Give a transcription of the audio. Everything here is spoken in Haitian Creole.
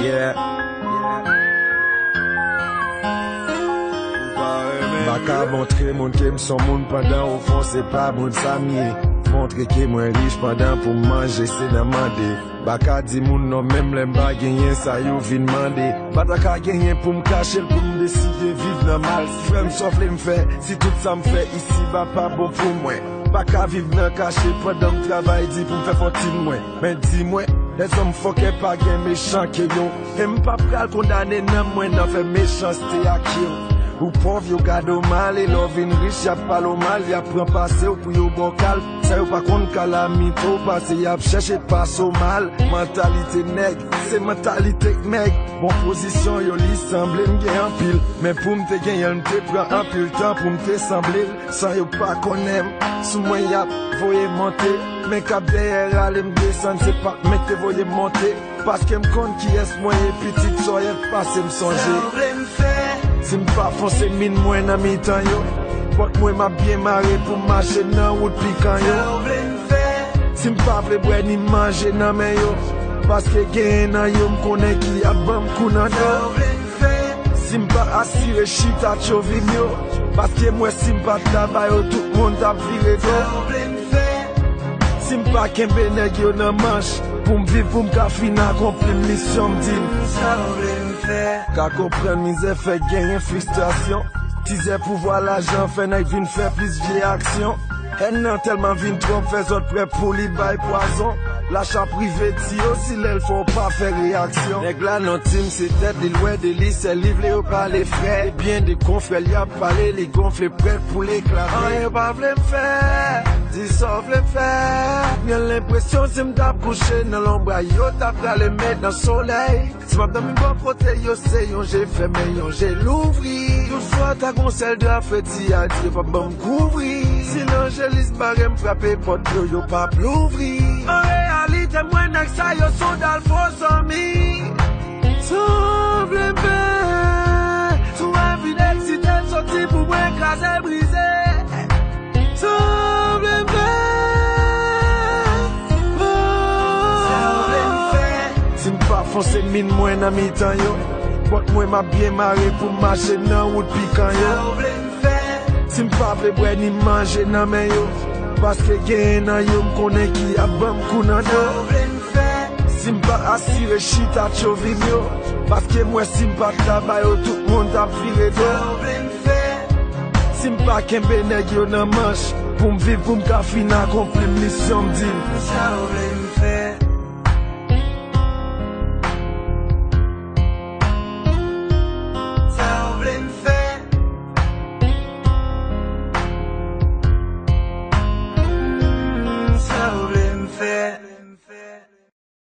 Yeah. Baka montre moun ke m'son moun pendant au fond c'est pas moun samier. Montre que moi riche pendant pour manger c'est nan mande. Baka di moun non même les mba genyen ça yo vin mande. Bataka genyen pour m'cacher pour m'décider vivre nan mal. Si frère m'sofle m'fait, si tout ça m'fait ici va pas bon pour moi. Baka vivre nan caché pendant m'travail dit pour m'faire fortune moi. Mais dis-moi les hommes foqués pas gen méchant que yo. Et m'pas pral condamner nan moi nan fait méchanceté à qui yo. Ou pauvre yo gado mal et l'on vin riche y'a pas lo mal y'a prend passé ou pour yo bon calme. Ça yo pas contre calamito passé y'a cherché pas so mal. Mentalité nègre, c'est mentalité mec. Bon position yo li semble m'gen en pile. Mais pour m'te gen y'en te prend un pile temps pour m'te sembler. Sans yo pas connaît sous moi y'a voye monter. Mais cap derrière aller m'descendre c'est pas mec te voye monter. Parce que m'conne qui est moi et petite soyez passé m'songer. Si m'pas foncer mine moi nan mi temps yo. Faut que moi m'a bien marré pour marcher nan route piquant yo. Si m'pas vle boire ni manger nan men yo. Parce que gen nan yo m'konne qui a bam kou nan do. Si m'pas assuré chita chovin yo. Parce que moi si m'pas travail yo tout monde t'a viré do. Si m'pas kembe nèg yo nan manche. Pour m'vivre pour m'cafine accomplir mission m'dine. Ka comprendre misère fait gagner frustration. Tisait pouvoir l'argent fait n'a vinn faire plus vieille action. Elle n'a tellement vinn trop fait autres prêt pour li bail poison. L'achat privé ti aussi l'elle faut pas faire réaction. Nèg la non team c'est tête des loin de lit c'est livré au par les frères. Et bien des confrères y a parlé les gonflés prêts pour l'éclater. Rien pas vle faire. Dis ça vle faire. J'ai l'impression c'est m't'a couché dans l'ombre yo t'a pris les mettre dans le soleil. Si m'a dans mi bon côté yo c'est yon j'ai fait mais yon j'ai l'ouvri. Toutefois ta conseil de la fête a dit pas bon couvrir. Si l'angéliste barème frappé porte yo pas l'ouvrir. En réalité moi n'ak ça yo sont dans le faux amis. Sauve le pain. Sous un vide si t'es sorti pour moi écraser briser. Sauve le pain. Si m'pas foncer mine moi nan mi temps yo. Faut que moi m'a bien marré pour marcher nan route piquant yo. Si m'pas vle boire ni manger nan men yo. Parce que gen nan yo m'konne qui a bam kou nan do. Si m'pas assuré chita chovin yo. Parce que moi si m'pas travail yo tout monde a viré do. Si m'pas kembe nèg yo nan manche. Pour m'vivre pour m'cafine accomplir mission m'dine.